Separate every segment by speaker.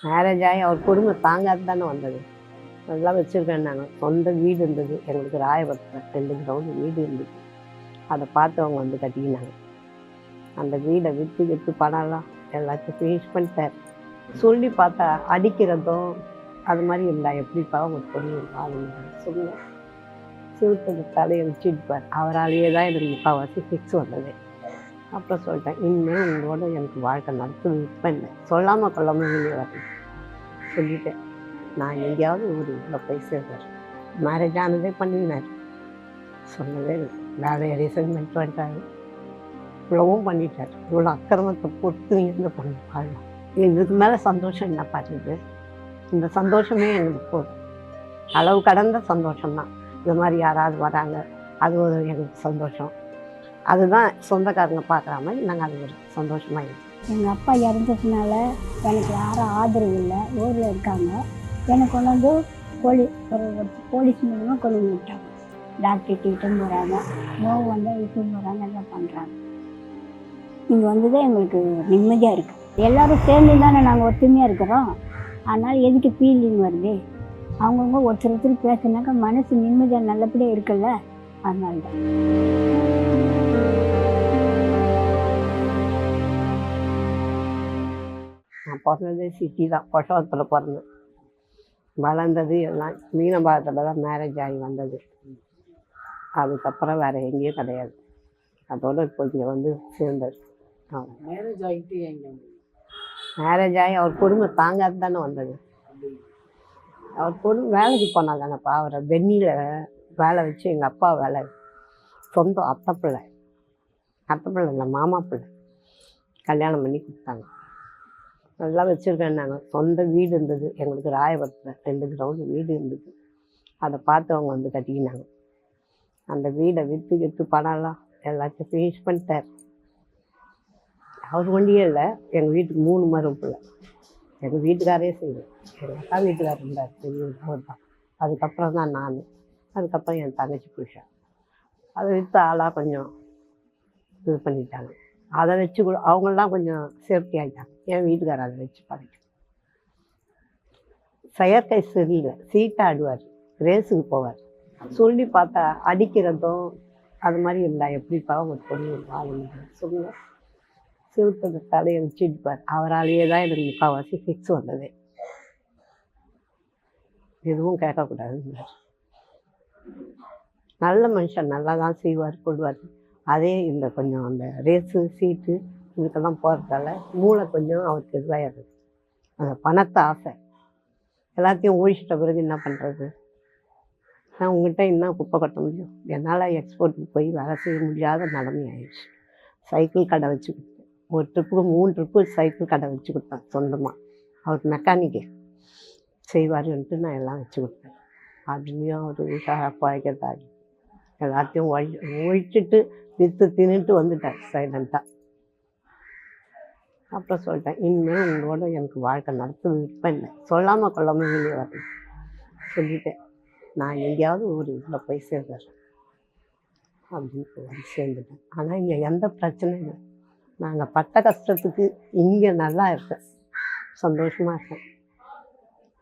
Speaker 1: Marriage ஆகி அவர் குடும்பம் தாங்காது தானே வந்தது. நல்லா வச்சுருக்கேன். நாங்கள் சொந்த வீடு இருந்தது எங்களுக்கு ராயபுரத்தில் 2 கிரவுண்டு வீடு இருந்தது. அதை பார்த்து அவங்க வந்து கட்டிக்கினாங்க. அந்த வீடை விற்று பணம்லாம் எல்லாத்தையும் ஃபினிஷ் பண்ணிட்டார். சொல்லி பார்த்தா அடிக்கிறதும் அது மாதிரி இருந்தால் எப்படிப்பா ஒரு பொண்ணு ஆளுங்க சொல்லுங்கள். சிறுத்தை தலையை வச்சுருப்பார். அவராலேயே தான் எனக்கு முக்கால்வாசி ஃபிக்ஸ் வந்தது. அப்புறம் சொல்லிட்டேன், இனிமேல் உங்களோட எனக்கு வாழ்க்கை நடத்துறது இப்போ இல்லை. சொல்லாமல் கொள்ளாமல் வெளியே வரணும் சொல்லிட்டேன். நான் எங்கேயாவது ஒரு இதில் போய் சேர்ந்தார். மேரேஜ் ஆனதே பண்ணினார். சொன்னதே இல்லை. வேலையை ரிசைன் பண்ணிட்டு வந்துட்டார். இவ்வளவும் பண்ணிட்டார். இவ்வளோ அக்கிரமத்தை பொறுத்து இருந்து பண்ண வாழலாம். இதுக்கு மேலே சந்தோஷம் என்ன பார்த்துது? இந்த சந்தோஷமே எங்களுக்கு போதும். அளவு கடந்த சந்தோஷம்தான். இந்த மாதிரி யாராவது வராங்க, அது ஒரு எங்களுக்கு சந்தோஷம். அதுதான் சொந்தக்காரங்க பார்க்குற மாதிரி நாங்கள் அது ஒரு சந்தோஷமாக இருக்கோம்.
Speaker 2: எங்கள் அப்பா இறந்ததுனால எனக்கு யாரும் ஆதரவு இல்லை. ஊரில் இருக்காங்க. எனக்கு கொண்டு வந்து போலீஸ் மூலமாக கொண்டு வந்து விட்டாங்க. டாக்டர்கிட்ட இட்டும் போகிறாங்க, நோவு வந்தால் இட்டும் போகிறாங்க, எல்லாம் பண்ணுறாங்க. இங்கே வந்ததே எங்களுக்கு நிம்மதியாக இருக்குது. எல்லோரும் சேர்ந்து தானே நாங்கள் ஒற்றுமையாக இருக்கிறோம். அதனால் எதுக்கு ஃபீலிங் வருது? அவங்கவுங்க ஒருத்தர் பேசுனாக்கா மனசு நிம்மதியாக நல்லபடியாக இருக்குல்ல, அதனால தான்.
Speaker 1: நான் பிறந்ததே சிட்டி தான். பொஷவத்தில் பிறந்தேன். வளர்ந்தது எல்லாம் மீனம்பாக்கத்தில் தான் மேரேஜ் ஆகி வந்தது. அதுக்கப்புறம் வேறு எங்கேயும் கிடையாது. அதோடு இப்போ இங்கே வந்து சேர்ந்தது.
Speaker 3: மேரேஜ் ஆகிட்டு எங்கே?
Speaker 1: மேரேஜ் ஆகி அவர் குடும்பம் தாங்காது தானே வந்தது. அவர் குடும்பம் வேலைக்கு போனால் தானேப்பா. அவரை வெந்நியில் வேலை வச்சு எங்கள் அப்பா வேலை சொந்தம் அத்தை பிள்ளை இல்லை, மாமா பிள்ளை கல்யாணம் பண்ணி கொடுத்தாங்க. நல்லா வச்சுருக்கேன். நாங்கள் சொந்த வீடு இருந்தது எங்களுக்கு ராயபுரத்தில் 2 கிரவுண்டு வீடு இருந்தது. அதை பார்த்து அவங்க வந்து கட்டிக்கினாங்க. அந்த வீடை விற்று பணம்லாம் எல்லாத்தையும் ஃபினிஷ் பண்ணிட்டார். அவர் ஒண்டியே இல்லை, எங்கள் வீட்டுக்கு 3 மரம் பிள்ளை. எங்கள் வீட்டுக்காரே செய்வேன். எங்கள் அக்கா வீட்டுக்காரர் இருந்தார், அவர் தான். அதுக்கப்புறம் தான் நான், அதுக்கப்புறம் என் தங்கச்சி புருஷன். அதை விற்று ஆளாக கொஞ்சம் இது பண்ணிட்டாங்க. அதை வச்சு கூட அவங்களாம் கொஞ்சம் சேஃப்டி ஆகிட்டாங்க. என் வீட்டுக்காரர் அதை வச்சு பண்ணிட்டு செயற்கை சரியில்லை. சீட்டாக ஆடுவார், ரேஸுக்கு போவார். சொல்லி பார்த்தா அடிக்கிறதும் அது மாதிரி இருந்தால் எப்படிப்பா ஒரு பொண்ணு ஆளுங்க சொல்லுங்கள். சிறுத்தை தலையை வச்சுருப்பார். அவராலேயே தான் எனக்கு முக்கால்வாசி ஃபிக்ஸ் வந்தது. எதுவும் கேட்கக்கூடாதுன்னு. நல்ல மனுஷன், நல்லா தான் செய்வார் கொள்வார். அதே இந்த கொஞ்சம் அந்த ரேஸு சீட்டு இதுக்கெல்லாம் போகிறதால மூளை கொஞ்சம் அவருக்கு இதுவாகிடுது. அந்த பணத்தை ஆசை எல்லாத்தையும் ஒழிச்சிட்ட பிறகு என்ன பண்ணுறது? நான் உங்கள்கிட்ட என்ன குப்பை கொட்ட முடியும்? என்னால் எக்ஸ்போர்ட்டுக்கு போய் வேலை செய்ய முடியாத நிலைமை ஆயிடுச்சு. சைக்கிள் கடை வச்சு கொடுத்தேன். ஒரு ட்ரிப்புக்கு 3 ட்ரிப்பு சைக்கிள் கடை வச்சு கொடுத்தேன் சொந்தமாக. அவர் மெக்கானிக்கு செய்வாருன்ட்டு நான் எல்லாம் வச்சு கொடுத்தேன். அதுலேயும் அவர் உஷாராக குறைக்கிறதாகி எல்லாத்தையும் ஒழிச்சிட்டு விற்று தின்னுட்டு வந்துட்டார் சைலண்ட்டாக. அப்புறம் சொல்லிட்டேன், இனிமேல் உங்களோட எனக்கு வாழ்க்கை நடத்துறது இப்போ இல்லை. சொல்லாமல் கொள்ளாமல் வெளியே வரணும் சொல்லிட்டேன். நான் எங்கேயாவது ஒரு இதில் போய் சேர்ந்தேன் அப்படின்னு வந்து சேர்ந்துட்டேன். ஆனால் இங்கே எந்த பிரச்சனையும் இல்லை. நாங்கள் பட்ட கஷ்டத்துக்கு இங்கே நல்லா இருக்கேன், சந்தோஷமாக இருக்கேன்.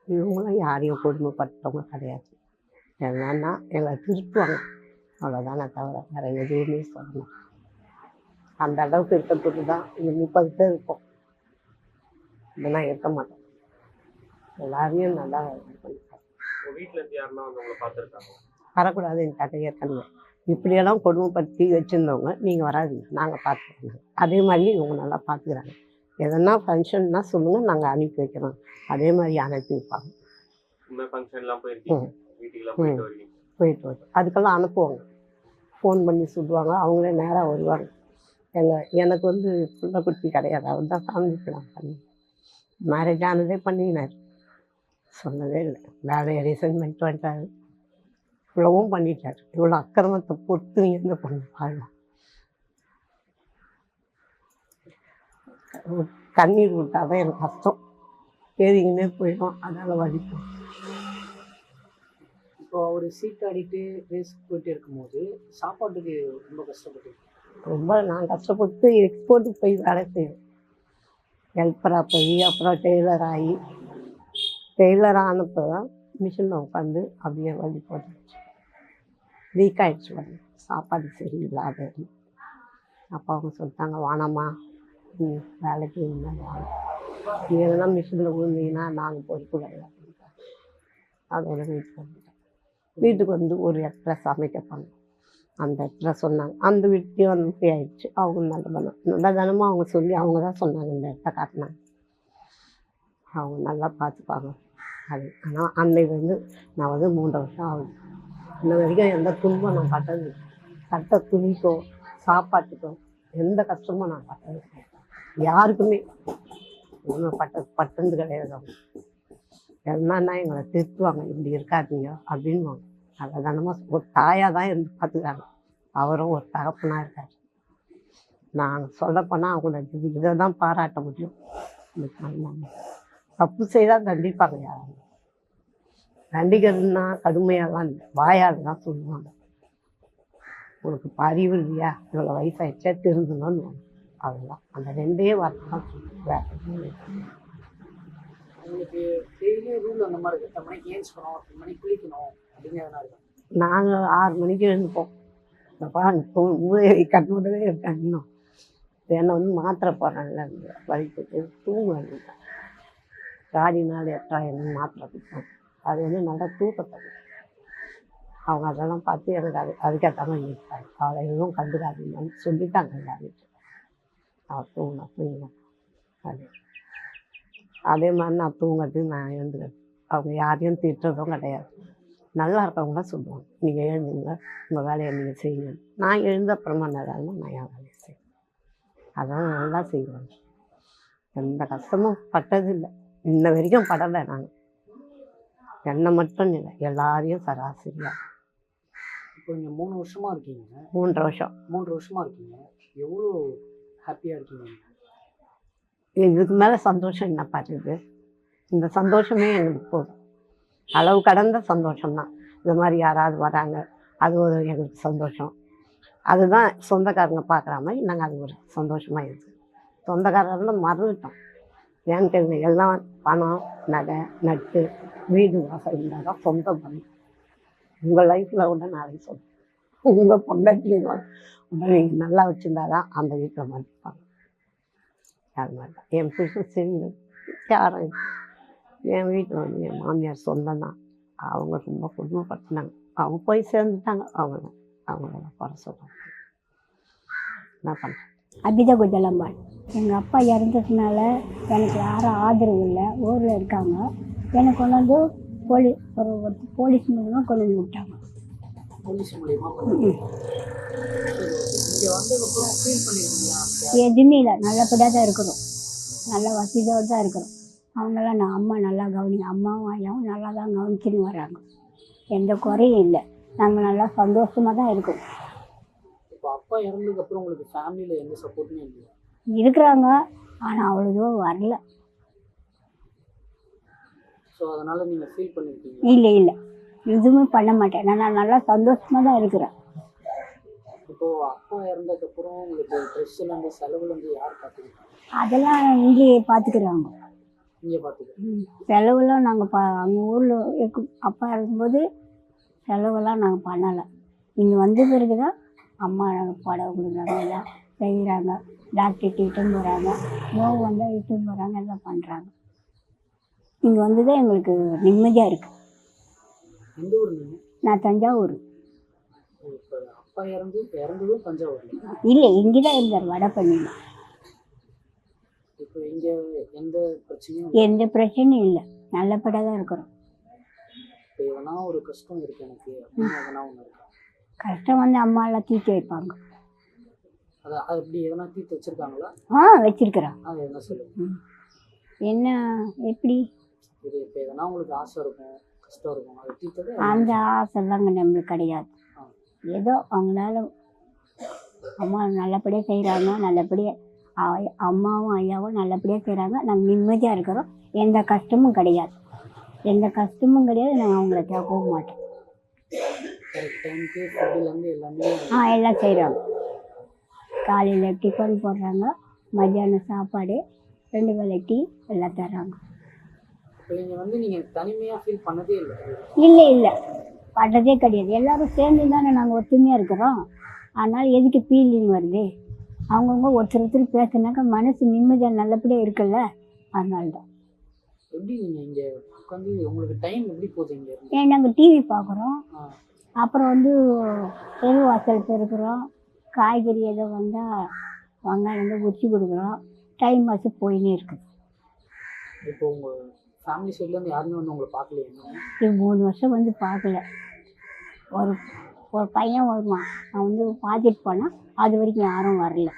Speaker 1: இவங்களும் யாரையும் கொடுமைப்பட்டவங்க கிடையாது. என்னன்னா எங்களை திருப்புவாங்க, அவ்வளோதானே தவிர வேறு எதுவுமே சொல்லணும். அந்த அளவுக்கு இருக்கிறதுக்கு தான் இங்கே 30 பேர் இருப்போம். இல்லைன்னா இருக்க மாட்டோம். எல்லாரையும் நல்லா வரக்கூடாதுன்ட்டாங்க. ஏற்கனவே இப்படியெல்லாம் கொடுமைப்படுத்தி வச்சுருந்தவங்க நீங்கள் வராதிங்க, நாங்கள் பார்த்துக்கிறோங்க. அதே மாதிரி இவங்க நல்லா பார்த்துக்கிறாங்க. எதனா ஃபங்க்ஷன்னா சொல்லுங்கள், நாங்கள் அனுப்பி வைக்கிறோம். அதே மாதிரி அனுப்பி வைப்பாங்க. போயிட்டு வரும். அதுக்கெல்லாம் அனுப்புவாங்க. ஃபோன் பண்ணி சொல்லுவாங்க, அவங்களே நேராக வருவாங்க. எனக்கு வந்து பிள்ளை குட்டி கிடையாது. அவர் தான் ஃபேமிலி பிளான் பண்ணி மேரேஜ் ஆனதே பண்ணினார். சொன்னதே இல்லை. வேலையை ரிசைன் பண்ணிட்டு வந்துட்டார். இவ்வளவும் பண்ணிட்டார். இவ்வளோ அக்கிரமத்தை பொறுத்து இருந்து பண்ண வாழலாம். கண்ணீர் விட்டால் தான் எனக்கு கஷ்டம். ஏறிங்கன்னே போயிடும், அதனால் வலிக்கும்.
Speaker 3: இப்போ அவர் சீட் ஆடிட்டு ரேஸ்க்கு போயிட்டு இருக்கும்போது சாப்பாட்டுக்கு ரொம்ப கஷ்டப்பட்டு
Speaker 1: நான் கஷ்டப்பட்டு எக்ஸ்போர்ட்டுக்கு போய் வேலை செய்வேன். ஹெல்ப்பராக போய் அப்புறம் டெய்லர் ஆகி டெய்லர் ஆனப்போ மிஷினில் உட்காந்து அப்படியே வலி போட்டுருச்சு. வீக் ஆகிடுச்சு வலி, சாப்பாடு சரியில்லாத. அப்போ அவங்க சொல்லிட்டாங்க, வானம்மா வேலைக்கு இருந்தால் வாங்க, நீ எதுனா மிஷினில் விழுந்தீங்கன்னா நாங்கள் பொறுப்பு கிடையாது. அதோட வீட்டுக்கு வந்துட்டேன். வீட்டுக்கு வந்து ஒரு இடத்துல சமைக்க பண்ணோம். அந்த இடத்துல சொன்னாங்க, அந்த வீட்லேயும் வந்து ஃப்ரீ ஆகிடுச்சு. அவங்க நல்ல தினமும் அவங்க சொல்லி அவங்க தான் சொன்னாங்க, இந்த இடத்த காட்டினாங்க. அவங்க நல்லா பார்த்துப்பாங்க அது. ஆனால் அன்னைக்கு வந்து நான் வந்து 3 வருஷம் ஆகுது. இன்ன வரைக்கும் எந்த துன்பம் நான் பட்டது, சட்டை துணிக்கோ சாப்பாட்டுக்கோ எந்த கஷ்டமும் நான் பட்டது கிடையாது. யாருக்குமே ஒன்றும் பட்டது கிடையாது. அவங்க என்னன்னா எங்களை திருத்துவாங்க, இப்படி இருக்காதீங்க அப்படின்வாங்க. நல்ல தினமாக ஒரு தாயாக தான் இருந்து பார்த்துக்காங்க. அவரும் ஒரு தகப்பனாக இருக்கார். நாங்கள் சொல்லப்போனால் அவங்கள இதை தான் பாராட்ட முடியும். தப்பு செய்தால் தண்டிப்பாங்க. யாரும் தண்டிக்கிறதுனா கடுமையாலாம் இல்லை, வாயால் தான் சொல்லுவாங்க. உனக்கு அறிவு இல்லையா, இவ்வளோ வயசாகிடுச்சா திருந்தணும்னு. அதுதான் அந்த 2 வார்த்தை தான் சொல்லுவேன்.
Speaker 3: உங்களுக்கு டெய்லியும் ரூல் அந்த மாதிரி இருக்கு, 8 மணிக்கு ஏஞ்சிக்கணும், 8 மணிக்கு குளிக்கணும் அப்படிங்கிறதுனா இருக்கும்.
Speaker 1: நாங்கள் 6 மணிக்கு எழுந்துப்போம். கட்டுவிடவே இருக்கேன் இன்னும். என்னை வந்து மாத்திரை போடுறாங்கல்ல, வலிப்புட்டு தூங்க வேண்டியதான். ராடினால் 8 மாத்திரை கொடுப்போம். அது வந்து நல்லா தூக்கத்தை. அவங்க அதெல்லாம் பார்த்து எனக்கு அதுக்கேற்ற மாதிரி இருப்பாங்க. அவளை எதுவும் கண்டுக்காதீங்கன்னு சொல்லிட்டாங்க எல்லாரும். அவள் தூங்கணும் அது. அதே மாதிரி நான் தூங்கிறது, நான் எழுந்துக்கிறது. அவங்க யாரையும் திட்டுறதும் கிடையாது. நல்லா இருக்கவங்க தான் சொல்லுவாங்க, நீங்கள் எழுந்துங்க, உங்கள் வேலையை நீங்கள் செய்யுங்க. நான் எழுந்த அப்புறமா நல்லா நான் என் வேலையை செய்வேன். அதெல்லாம் நல்லா செய்வேன். எந்த கஷ்டமும் பட்டதில்லை, இன்ன வரைக்கும் படலை. நாங்கள் என்னை மட்டும் இல்லை, எல்லாரையும் சராசரியாக.
Speaker 3: இப்போ நீங்கள் 3 வருஷமா இருக்கீங்க.
Speaker 1: 3 வருஷம்.
Speaker 3: 3 வருஷமா இருக்கீங்க. எவ்வளோ ஹாப்பியாக இருக்கீங்க?
Speaker 1: இதுக்கு மேலே சந்தோஷம் என்ன பார்த்துது? இந்த சந்தோஷமே எங்களுக்கு போதும். அளவு கடந்த சந்தோஷம்தான். இந்த மாதிரி யாராவது வராங்க, அது ஒரு எங்களுக்கு சந்தோஷம். அதுதான் சொந்தக்காரங்க பார்க்குற மாதிரி நாங்கள் அது ஒரு சந்தோஷமாக இருக்குது. சொந்தக்காரர்லாம் மறந்துட்டோம். ஏன்னு கேளுங்க, எல்லாம் பணம் நகை நட்டு வீடு வாசல் இருந்தால் தான் சொந்தம் பண்ணணும். உங்கள் லைஃப்பில் கூட நாளைக்கு சொல்லுவோம், உங்கள் பொண்டாட்டிங்க நீங்கள் நல்லா வச்சுருந்தா தான் அந்த வீட்டில் மதிப்பாங்க. அது மாதிரி தான் என் புருஷன் சரி யாரும். என் வீட்டில் வந்து என் மாமியார் சொந்தம் தான். அவங்க ரொம்ப குடும்பப்படுத்தினாங்க. அவங்க போய் சேர்ந்துட்டாங்க. அவங்கள குறை சொல்கிறாங்க. என்ன பண்ணுறேன்.
Speaker 2: அபிதா குஜலம்பாள். எங்கள் அப்பா இறந்ததுனால எனக்கு யாரும் ஆதரவு இல்லை. ஊரில் இருக்காங்க. எனக்கு கொண்டு வந்து போலீஸ் மூலியமாக கொண்டு வந்து விட்டாங்க.
Speaker 3: போலீஸ் மூலியமா இங்கே வந்ததுக்கப்புறம் ஃபீல் பண்ணிருக்கீங்களா?
Speaker 2: எதுவுமே இல்லை, நல்லபடியாக தான் இருக்கிறோம். நல்ல வசதியோடு தான் இருக்கிறோம். அவங்களாம் அம்மா நல்லா அம்மாவும் ஐயாவும் நல்லா தான் கவனிச்சுன்னு வராங்க. எந்த குறையும் இல்லை. நாங்கள் நல்லா சந்தோஷமாக தான் இருக்கோம்.
Speaker 3: இப்போ அப்பா இறந்ததுக்கப்புறம் உங்களுக்கு ஃபேமிலியில் எந்த சப்போர்ட்டுமே இல்லையா?
Speaker 2: இருக்கிறாங்க, ஆனால் அவ்வளோ தூரம் வரல.
Speaker 3: ஸோ அதனால் நீங்கள் ஃபீல் பண்ணியிருக்கீங்க?
Speaker 2: இல்லை, எதுவுமே பண்ண மாட்டேன். நான் நல்லா சந்தோஷமாக தான் இருக்கிறேன்.
Speaker 3: இப்போது அப்பா இறந்ததுக்கப்புறம் உங்களுக்கு ட்ரெஸ்ஸுலேருந்து செலவுலேருந்து யார் பார்த்துக்கிட்டாங்க?
Speaker 2: அதெல்லாம் இங்கேயே பார்த்துக்கிறாங்க.
Speaker 3: இங்கே பார்த்துக்கிறேன்.
Speaker 2: செலவெல்லாம் நாங்கள் அங்கே ஊரில் இருக்கும். அப்பா இருக்கும்போது செலவெல்லாம் நாங்கள் பண்ணலை. இங்கே வந்த பிறகு தான் அம்மா புடவை கொடுக்குறாங்க, எல்லாம் செய்கிறாங்க. டாக்டர்கிட்ட இட்டுன்னு போகிறாங்க, நோவு வந்தால் இட்டுன்னு போகிறாங்க, எல்லாம் பண்ணுறாங்க. இங்கே வந்து தான் எங்களுக்கு நிம்மதியாக இருக்குது.
Speaker 3: எந்த ஊர் நீங்கள்?
Speaker 2: நான் தஞ்சாவூர்.
Speaker 3: இப்போ அப்பா இறந்ததும் தஞ்சாவூர்
Speaker 2: இல்லை, இங்கே தான் இருந்தார், வடபழனியில்.
Speaker 3: இப்போ இங்கே எந்த பிரச்சனையும்
Speaker 2: எந்த பிரச்சனையும் இல்லை, நல்லபடியாக தான் இருக்கிறோம்.
Speaker 3: இப்போ எதனா ஒரு கஷ்டம் இருக்குது எனக்கு அப்படின்னு எதனா ஒன்று இருக்கா?
Speaker 2: கஷ்டம் வந்து அம்மாலாம் தீர்த்து வைப்பாங்க.
Speaker 3: அது அப்படி எதனா தீர்த்து வச்சுருக்காங்களா?
Speaker 2: வச்சிருக்கிறாங்க.
Speaker 3: அது என்ன சொல்லுங்க.
Speaker 2: என்ன எப்படி
Speaker 3: இது இப்போ எதனா உங்களுக்கு ஆசை இருக்கும், கஷ்டம் இருக்கும், அது தீர்த்தது?
Speaker 2: அந்த ஆசைலாங்க நம்மளுக்கு கிடையாது. ஏதோ அவங்களால அம்மா நல்லபடியாக செய்கிறாங்க, நல்லபடியாக அம்மாவும் ஐயாவும் நல்லபடியாக செய்கிறாங்க. நாங்கள் நிம்மதியாக இருக்கிறோம். எந்த கஷ்டமும் கிடையாது. நாங்கள் அவங்கள கேட்கவும் மாட்டோம். எல்லாம் செய்கிறாங்க. காலையில் டிஃபன் போடுறாங்க, மத்தியானம் சாப்பாடு, 2 வேளை டீ எல்லாம் தர்றாங்க.
Speaker 3: இப்போ நீங்கள் தனிமையாக ஃபீல் பண்ணதே இல்லை?
Speaker 2: இல்லை இல்லை, படுறதே கிடையாது. எல்லாரும் சேர்ந்து தானே நாங்கள் ஒத்துமையாக இருக்கிறோம். அதனால் எதுக்கு ஃபீலிங் வருது? அவங்கவுங்க ஒருத்தர் ஒருத்தர் பேசுனாக்கா மனசு நிம்மதியாக நல்லபடியாக இருக்குல்ல, அதனால தான்.
Speaker 3: எப்படி நீங்கள் இங்கே உட்காந்து உங்களுக்கு டைம் எப்படி போகுது இங்கே இருந்து?
Speaker 2: ஏன் நாங்கள் டிவி பார்க்குறோம், அப்புறம் தெரு வாசல் பெருக்கிறோம், காய்கறி ஏதோ வந்தால் வெங்காயம் உச்சி கொடுக்குறோம், டைம் பாஸ் போயின்னே இருக்குது.
Speaker 3: இப்போ உங்கள் ஃபேமிலி சைட்லேருந்து யாருமே உங்களை பார்க்கலையா இன்னும்?
Speaker 2: இது 3 வருஷம் பார்க்கல. ஒரு ஒரு பையன் வருவான், அவன் பார்த்துட்டு போனால் அது வரைக்கும் யாரும் வரல.